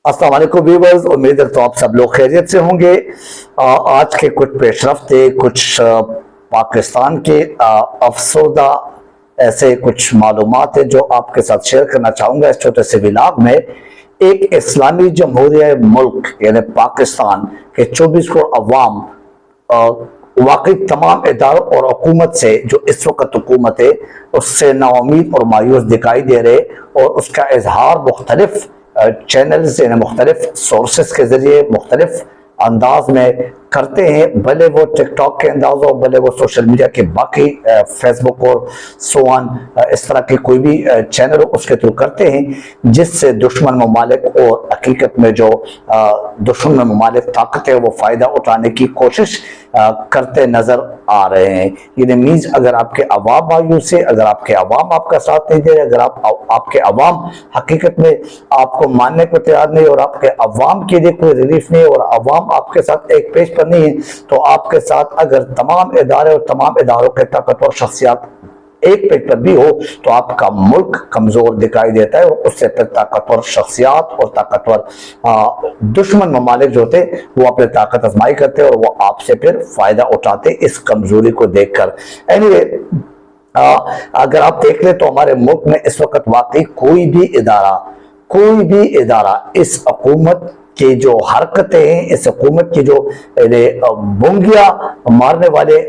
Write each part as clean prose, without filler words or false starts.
अस्सलाम वालेकुम व्यूअर्स, उम्मीद है तो आप सब लोग खैरियत से होंगे। आज के कुछ पेशरफ्ते, कुछ पाकिस्तान के अफसरदा ऐसे कुछ मालूमात है जो आपके साथ शेयर करना चाहूँगा इस छोटे से व्लॉग में। एक इस्लामी जमहूरिया मुल्क यानी पाकिस्तान के 24 करोड़ अवाम वाकई तमाम इदारों और हुकूमत से जो इस वक्त हुकूमत है उससे नाउमीद और मायूस दिखाई दे रहे, और उसका इजहार मुख्तलिफ चैनल्स यानी मुख्तलिफ सोर्सेस के जरिए मुख्तलिफ अंदाज में करते हैं, भले वो टिकटॉक के अंदाज हो, भले वो सोशल मीडिया के बाकी फेसबुक और सोआन इस तरह के कोई भी चैनल उसके थ्रू करते हैं, जिससे दुश्मन ममालिक और हकीकत में जो दुश्मन ममालिक ताकत है वो फ़ायदा उठाने की कोशिश करते नज़र आ रहे हैं। ये मीन्स अगर आपके अवाम मायूस है, अगर आपके अवाम आपका साथ नहीं दे रहे, अगर आपके अवाम हकीकत में आपको मानने को तैयार नहीं, और आपके अवाम के लिए कोई रिलीफ नहीं, और अवाम आपके साथ एक पेज नहीं है, तो आपके साथ अगर तमाम इदारे और तमाम इदारों के ताकतवर शख्सियत एक पेज पर भी हो तो आपका मुल्क कमजोर दिखाई देता है, और उससे फिर ताकतवर शख्सियत और ताकतवर दुश्मन ममालिक जो होते वो अपने ताकत आजमाई करते और वो आपसे फिर फायदा उठाते इस कमजोरी को देखकर। एनीवे, अगर आप देख ले तो हमारे मुल्क में इस वक्त वाकई कोई भी इदारा इस हुकूमत की जो हरकतें हैं, इस हुकूमत की जो बोंगिया मारने वाले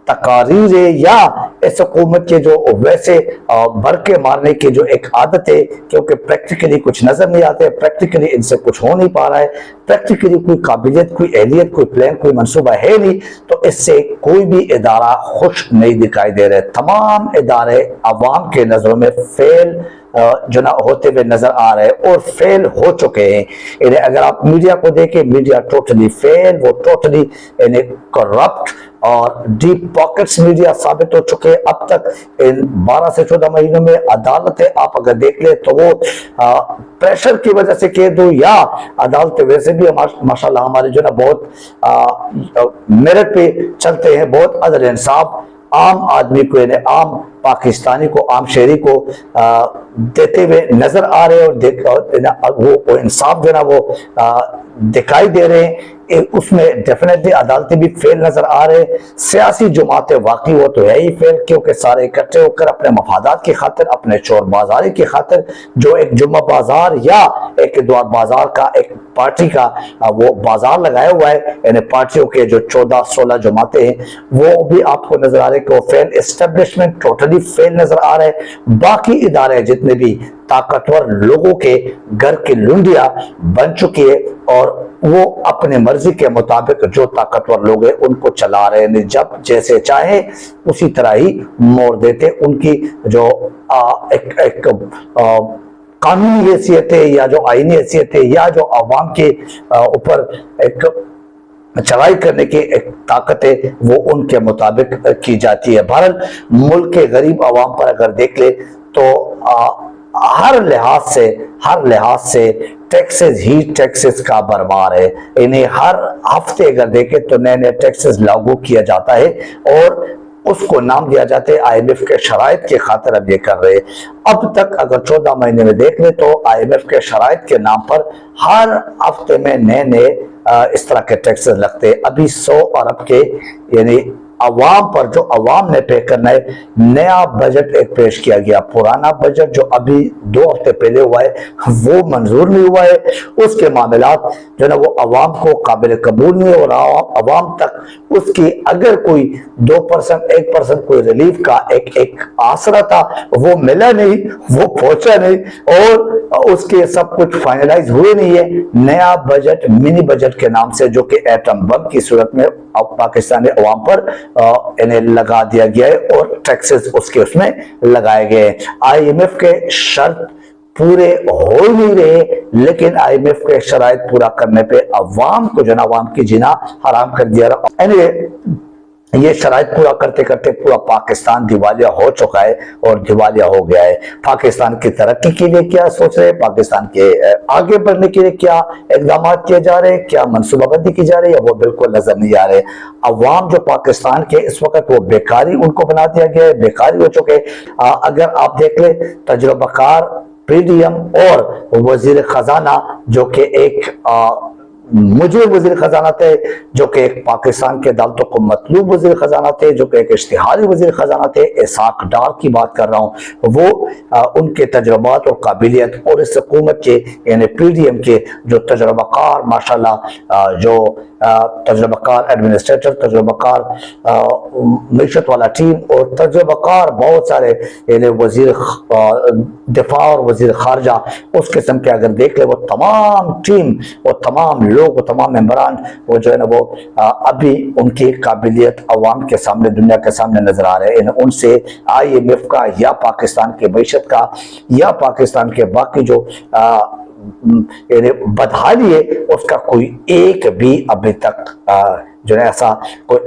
तकारीर है, या इस हुकूमत के जो वैसे बरके मारने की जो एक आदत है, क्योंकि प्रैक्टिकली कुछ नजर नहीं आते, प्रैक्टिकली इनसे कुछ हो नहीं पा रहा है, प्रैक्टिकली कोई काबिलियत, कोई एहलियत, कोई प्लान, कोई मंसूबा है नहीं, तो इससे कोई भी इदारा खुश नहीं दिखाई दे रहे। तमाम इदारे अवाम के नजरों में फेल जो ना होते हुए नजर आ रहे हैं और फेल हो चुके हैं। अगर आप मीडिया को देखें, मीडिया टोटली फेल, वो टोटली करप्ट और डीप पॉकेट्स मीडिया साबित हो चुके हैं। अब तक इन 12 से 14 महीनों में अदालतें आप अगर देख ले तो वो प्रेशर की वजह से कह दो, या अदालतें वैसे भी माशाल्लाह हमारे जो ना बहुत मेरिट पे चलते हैं, बहुत अदल इंसाफ आम आदमी को, आम पाकिस्तानी को, आम शहरी को देते हुए नजर आ रहे हैं, और वो इंसाफ जो ना वो दिखाई दे रहे हैं। उसमें डेफिनेटली अदालतें भी फेल नजर आ रहे हैं। सियासी जमातें वाकई वो तो है ही फेल, क्योंकि सारे इकट्ठे होकर अपने मफादात की खातिर, अपने चोर बाजारी की खातिर, जो एक जुम्मा बाजार या एक द्वार बाजार का एक पार्टी का वो बाजार लगाया हुआ है, यानी पार्टियों के जो 14-16 जमातें हैं वो भी आपको नजर आ रहे हैं कि वो फेल, एस्टेब्लिशमेंट टोटली फेल नजर आ रहे हैं। बाकी इदारे जितने भी ताकतवर लोगों के घर की लुंडिया बन चुकी है, और वो अपने मर्जी के मुताबिक जो ताकतवर लोग हैं उनको चला रहे हैं, जब जैसे चाहे उसी तरह ही मोड़ देते। उनकी जो एक कानूनी हैसियत है, या जो आईनी हैसियत है, या जो अवाम के ऊपर एक चढ़ाई करने की एक ताकत है, वो उनके मुताबिक की जाती है। भारत मुल्क के गरीब अवाम पर अगर देख ले तो हर लिहाज से टैक्सेस ही टैक्सेस का बरमार है। इन्हें हर हफ्ते अगर देखे तो नए नए टैक्सेस लागू किया जाता है, और उसको नाम दिया जाता है IMF के शराइत के खातिर अब ये कर रहे हैं। अब तक अगर 14 महीने में देख ले तो IMF के शराइत के नाम पर हर हफ्ते में नए नए इस तरह के टैक्सेस लगते हैं। अभी 100 अरब के यानी अवाम पर जो अवाम ने पे करना है, नया बजट एक पेश किया गया। पुराना बजट जो अभी 2 हफ्ते पहले हुआ है वो मंजूर नहीं हुआ है। उसके मामलात जो ना वो अवाम को काबिल कबूल नहीं हो रहा, अवाम तक उसकी अगर कोई 2% 1% कोई रिलीफ का एक आसरा था वो मिला नहीं, वो पहुंचा नहीं, और उसके सब कुछ फाइनलाइज हुए नहीं है। नया बजट मिनी बजट के नाम से, जो कि एटम बम की सूरत में पाकिस्तानी अवाम पर इन्हें लगा दिया गया है, और टैक्सेस उसके उसमें लगाए गए हैं। IMF के शर्त पूरे हो नहीं रहे, लेकिन IMF के शराइत पूरा करने पे अवाम को जो ना अवाम की जीना हराम कर दिया। एनीवे, ये शराइत पूरा करते करते पूरा पाकिस्तान दिवालिया हो चुका है और दिवालिया हो गया है। पाकिस्तान की तरक्की के लिए क्या सोच रहे हैं, पाकिस्तान के आगे बढ़ने के लिए क्या इकदाम किए जा रहे हैं, क्या मनसूबाबंदी की जा रही है, वो बिल्कुल नजर नहीं आ रहे। अवाम जो पाकिस्तान के इस वक्त वो बेकारी उनको बना दिया गया है, बेकारी हो चुके। अगर आप देख ले तजुर्बाकार PDM और वजीर खजाना जो कि एक मुझे वजीर खजाना थे, जो कि एक पाकिस्तान के अदालतों को मतलूब वजीर खजाना थे, जो कि एक इश्तिहारी वजीर खजाना थे, इसाक डार की बात कर रहा हूँ। वो उनके तजुर्बात और काबिलियत और इस हुकूमत के यानी PDM के जो तजुर्बाकार माशाल्लाह जो तजुर्बाकार एडमिनिस्ट्रेटर, तजुर्बाकार मीशत वाला टीम और तजुर्बाकार बहुत सारे यानी वजीर दिफा और वजीर खारजा, उस किस्म के अगर देख ले वो तमाम टीम और तमाम लोग वो तमाम मेंबरान वो जो है ना वो अभी उनकी काबिलियत अवाम के सामने दुनिया के सामने नजर आ रहे हैं। उनसे IMF का या पाकिस्तान के मैशत का या पाकिस्तान के बाकी जो बदहाली है उसका कोई एक भी अभी तक जो है ऐसा कोई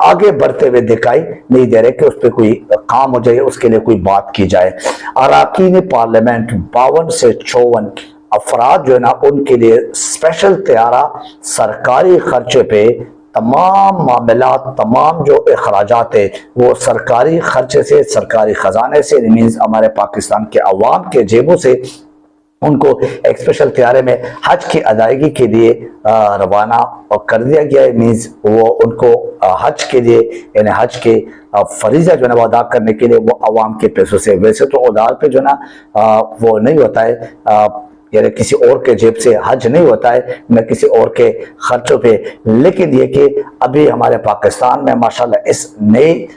आगे बढ़ते हुए दिखाई नहीं दे रहे कि उस पर कोई काम हो जाए, उसके लिए कोई बात की जाए। अरकान पार्लियामेंट 52 से 54 अफराद जो है ना उनके लिए स्पेशल तैयारा सरकारी खर्चे पे तमाम मामला तमाम जो अखराजात है वो सरकारी खर्चे से सरकारी खजाने से मीन्स हमारे पाकिस्तान के अवाम के जेबों से उनको एक स्पेशल तैयारे में हज की अदायगी के लिए रवाना कर दिया गया है। मीन्स वो उनको हज के लिए यानी हज के फरीजा जो है वो अदा करने के लिए वो अवाम के पैसों से, वैसे तो उधार पे जो ना वो नहीं होता है यानी किसी और के जेब से हज नहीं होता है न किसी और के खर्चों पे, लेकिन ये कि अभी हमारे पाकिस्तान में माशाल्लाह इस नई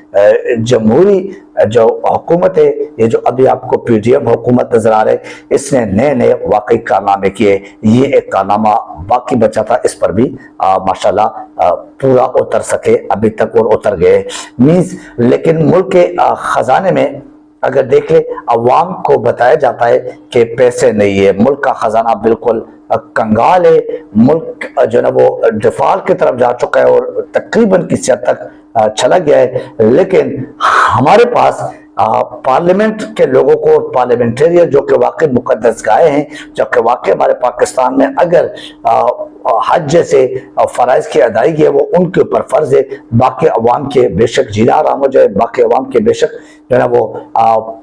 जमहूरी जो हुकूमत है, ये जो अभी आपको PDM हुकूमत नजर आ रहे, इसने नए नए वाकई कारनामे किए। ये एक कारनामा बाकी बचा था, इस पर भी माशाल्लाह पूरा उतर सके अभी तक और उतर गए मीन्स। लेकिन मुल्क के खजाने में अगर देख ले अवाम को बताया जाता है कि पैसे नहीं है, मुल्क का खजाना बिल्कुल कंगाल है, मुल्क जो है वो डिफॉल्ट की तरफ जा चुका है और तकरीबन किसी हद तक चला गया है। लेकिन हमारे पास पार्लियामेंट के लोगों को पार्लियामेंटेरियन जो कि वाकई मुकद्दस गाय हैं, जबकि वाकई हमारे पाकिस्तान में अगर हज जैसे फ़राइज़ की अदायगी है वो उनके ऊपर फ़र्ज है। बाकी अवाम के बेशक जीना आराम हो जाए, बाकी अवाम के बेशक जो है ना वो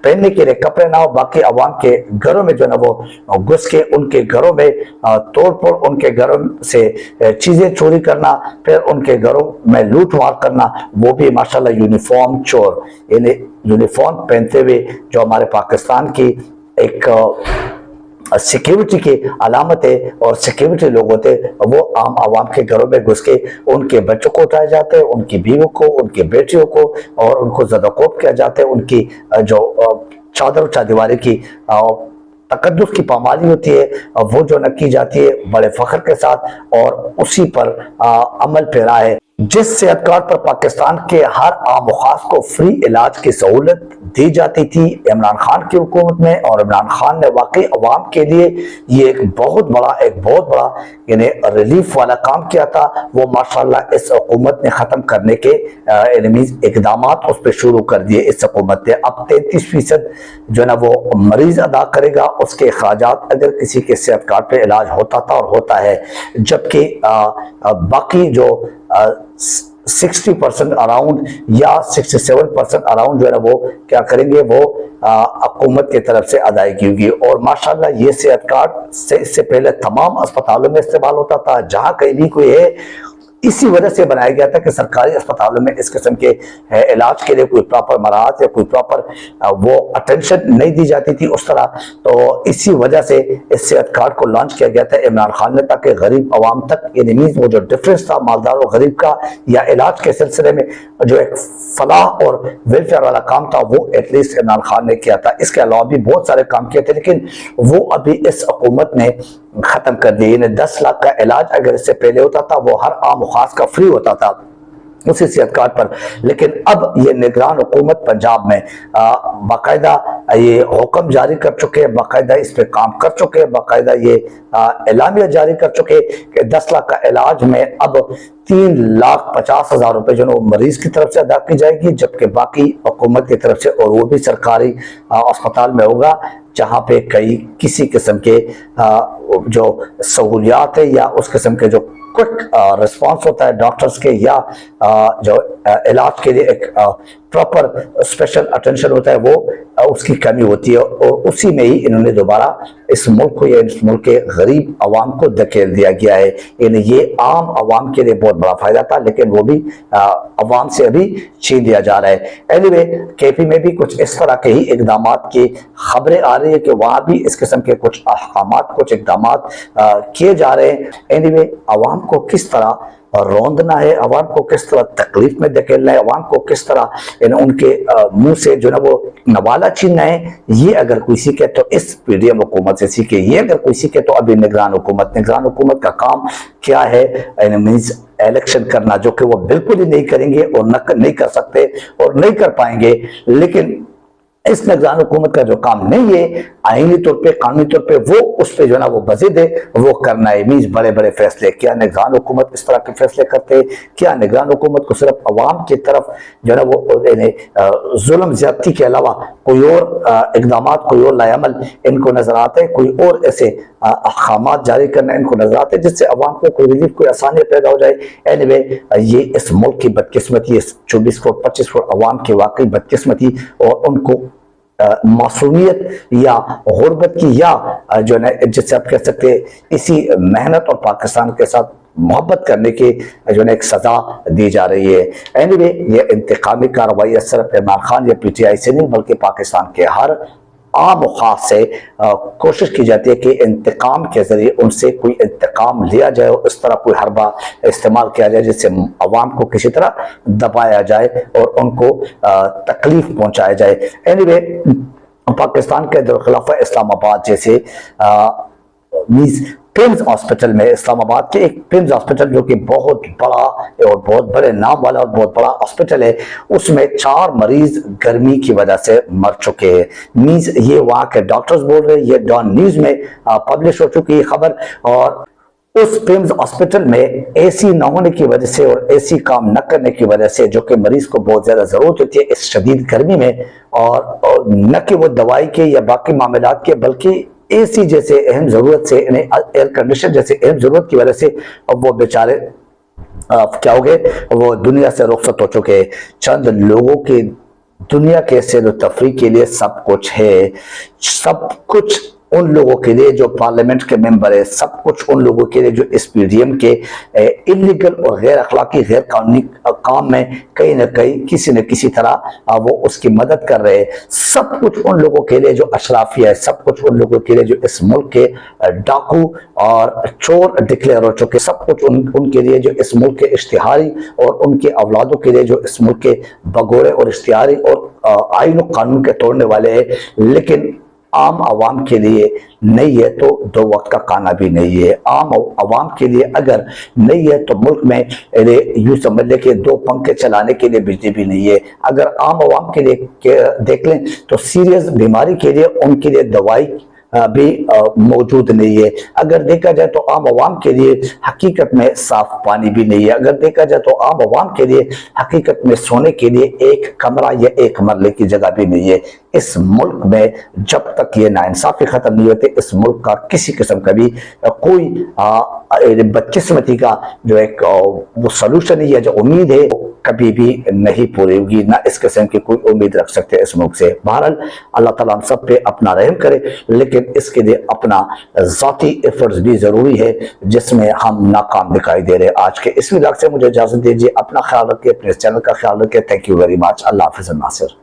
पहनने के लिए कपड़े ना हो, बाकी अवाम के घरों में जो है ना वो घुस के उनके घरों में तोड़ फोड़, उनके घरों से चीज़ें चोरी करना, फिर उनके घरों में लूट मार करना, वो भी माशाल्लाह यूनिफॉर्म चोर यानी यूनिफॉर्म पहनते हुए जो हमारे पाकिस्तान की एक सिक्योरिटी की अलामत है और सिक्योरिटी लोग होते वो आम आवाम के घरों में घुस के उनके बच्चों को उठाए जाते हैं, उनकी बीवियों को, उनकी बेटियों को, और उनको ज़दकोब किया जाता है। उनकी जो चादर चादीवारी की तकद्दुस की पामाली होती है वो जो न की जाती है बड़े फख्र के साथ, और उसी पर अमल पैरा है। जिस सेहत कार्ड पर पाकिस्तान के हर आम खास को फ्री इलाज की सहूलत दी जाती थी इमरान खान की हुकूमत में, और इमरान खान ने वाकई अवाम के लिए ये एक बहुत बड़ा यानी रिलीफ वाला काम किया था, वो माशाल्लाह इस हुकूमत ने ख़त्म करने के इकदाम उस पर शुरू कर दिए। इस हुकूमत ने अब 33% जो है ना वो मरीज अदा करेगा उसके अखराजात अगर किसी के सेहत कार्ड पर इलाज होता था और होता है, जबकि बाकी जो 60% अराउंड या 67% अराउंड जो है ना वो क्या करेंगे, वो हुकूमत की तरफ से अदायगी होगी। और माशाल्लाह ये सेहत कार्ड से इससे पहले तमाम अस्पतालों में इस्तेमाल होता था, जहां कहीं भी कोई है इसी वजह से बनाया गया था कि सरकारी अस्पतालों में इस किस्म के इलाज के लिए कोई प्रॉपर मराहत या कोई प्रॉपर वो अटेंशन नहीं दी जाती थी उस तरह। तो इसी वजह से इस सेहत कार्ड को लॉन्च किया गया था इमरान खान ने, ताकि गरीब आवाम तक यानी वो जो डिफरेंस था मालदार और गरीब का या इलाज के सिलसिले में जो एक फलाह और वेलफेयर वाला काम था वो एटलीस्ट इमरान खान ने किया था। इसके अलावा भी बहुत सारे काम किए थे, लेकिन वो अभी इस हुकूमत ने खत्म कर दिए। 10 लाख का इलाज अगर इससे पहले होता था वो हर आम खास का फ्री होता था उसी सेहत कार्ड पर, लेकिन अब ये निगरान हुकूमत पंजाब में बाकायदा ये हुक्म जारी कर चुके हैं, बाकायदा इस पे काम कर चुके हैं, बाकायदा ये एलामिया जारी कर चुके हैं कि 10 लाख का इलाज में अब 3,50,000 रुपए जो है मरीज की तरफ से अदा की जाएगी, जबकि बाकी हुकूमत की तरफ से, और वो भी सरकारी अस्पताल में होगा जहाँ पे कई किसी किस्म के जो सहूलियात है या उस किस्म के जो क्विक रिस्पांस होता है डॉक्टर्स के या जो इलाज के लिए एक प्रॉपर स्पेशल अटेंशन होता है, वो उसकी कमी होती है, और उसी में ही इन्होंने दोबारा इस मुल्क को या इस मुल्क के गरीब अवाम को धकेल दिया गया है। यानी ये आम अवाम के लिए बहुत बड़ा फायदा था, लेकिन वो भी अवाम से अभी छीन लिया जा रहा है। एनीवे, केपी में भी कुछ इस तरह के ही इकदाम की खबरें आ रही है कि वहां भी इस किस्म के कुछ अहकामात, कुछ इकदाम किए जा रहे हैं। एनीवे, अवाम को किस तरह रौंदना है, अवाम को किस तरह तकलीफ में धकेलना है, अवाम को किस तरह उनके मुंह से जो ना वो नवाला छीनना है, ये अगर कोई सीखे तो इस पीडीएम हुकूमत से सीखे। ये अगर कोई सीखे तो अभी निगरान हुकूमत का काम क्या है, मीन्स इलेक्शन करना, जो कि वो बिल्कुल ही नहीं करेंगे और नहीं कर सकते और नहीं कर पाएंगे। लेकिन इस निगरान हुकूमत का जो काम नहीं है, आईनी तौर पे, कानूनी तौर पे, वो उस पे जो ना वो बजीद है, वो करना है। मीन्स बड़े बड़े फैसले, क्या निगरान हुकूमत इस तरह के फैसले करते हैं? क्या निगरान हुकूमत को सिर्फ अवाम की तरफ जो ना वो जुल्म ज्यादती के अलावा कोई और इकदाम, कोई और लायामल इनको नजर आते हैं? कोई और ऐसे अहकामात जारी करना इनको नजर आते हैं जिससे अवाम को कोई रिलीफ, कोई आसानी पैदा हो जाए? एनीवे, ये इस मुल्क की बदकिस्मती, 24 करोड़ 25 करोड़ अवाम की वाकई बदकिस्मती, और उनको मासूमियत या गुर्बत की, या जो है जिससे आप कह सकते हैं इसी मेहनत और पाकिस्तान के साथ मोहब्बत करने की जो है एक सजा दी जा रही है। एनीवे, ये इंतकामी कार्रवाई सिर्फ इमरान खान या पीटीआई से नहीं, बल्कि पाकिस्तान के हर आम और खास से कोशिश की जाती है कि इंतकाम के जरिए उनसे कोई इंतकाम लिया जाए, और इस तरह कोई हरबा इस्तेमाल किया जाए जिससे अवाम को किसी तरह दबाया जाए और उनको तकलीफ पहुंचाया जाए। एनीवे, पाकिस्तान के खिलाफ इस्लामाबाद जैसे पिम्स हॉस्पिटल में, इस्लामाबाद के एक पिम्स हॉस्पिटल जो कि बहुत बड़ा और बहुत बड़े नाम वाला और बहुत बड़ा हॉस्पिटल है, उसमें 4 मरीज गर्मी की वजह से मर चुके हैं। मींस ये वहां के डॉक्टर्स बोल रहे हैं, ये डॉन न्यूज में पब्लिश हो चुकी है खबर। और उस पिम्स हॉस्पिटल में एसी न होने की वजह से और एसी काम न करने की वजह से, जो कि मरीज को बहुत ज्यादा जरूरत होती है इस शदीद गर्मी में, और न कि वो दवाई के या बाकी मामलात के, बल्कि एसी जैसे अहम जरूरत से, एयर कंडीशन जैसे अहम जरूरत की वजह से अब वो बेचारे क्या हो गए, वो दुनिया से रुखसत हो चुके। चंद लोगों के दुनिया के सैर तफरी के लिए सब कुछ है, सब कुछ उन लोगों के लिए जो पार्लियामेंट के मेंबर है, सब कुछ उन लोगों के लिए जो इस पीडीएम के इलीगल और गैर अखलाकी, गैर कानूनी काम में कहीं ना कहीं किसी न किसी तरह वो उसकी मदद कर रहे हैं। सब कुछ उन लोगों के लिए जो अशराफिया है, सब कुछ उन लोगों के लिए जो इस मुल्क के डाकू और चोर डिक्लेयर हो चुके, सब कुछ उनके लिए जो इस मुल्क के इश्तिहारी और उनके औलादों के लिए जो इस मुल्क के भगोड़े और इश्तिहारी और आईन और कानून के तोड़ने वाले हैं। लेकिन आम आवाम के लिए नहीं है तो 2 वक्त का खाना भी नहीं है। आम आवाम के लिए अगर नहीं है तो मुल्क में यूं समझ ले कि 2 पंखे चलाने के लिए बिजली भी नहीं है। अगर आम आवाम के लिए देख लें तो सीरियस बीमारी के लिए उनके लिए दवाई भी मौजूद नहीं है। अगर देखा जाए तो आम आवाम के लिए हकीकत में साफ पानी भी नहीं है। अगर देखा जाए तो आम आवाम के लिए हकीकत में सोने के लिए एक कमरा या एक मरले की जगह भी नहीं है। इस मुल्क में जब तक ये नाइंसाफी खत्म नहीं होती, इस मुल्क का किसी किस्म का भी कोई बदकिस्मती का जो एक वो सलूशन है या जो उम्मीद है कभी भी नहीं पूरी होगी। ना इस किस्म की कोई उम्मीद रख सकते इस मुल्क से। बहरहाल अल्लाह ताला हम सब पे अपना रहम करे, लेकिन इसके लिए अपना ज़ाती एफर्ट्स भी जरूरी है जिसमें हम नाकाम दिखाई दे रहे। आज के इस व्लॉग से मुझे इजाजत दीजिए। अपना ख्याल रखिए, अपने चैनल का ख्याल रखिए। Thank you very much. अल्लाह हाफिज़ नासिर।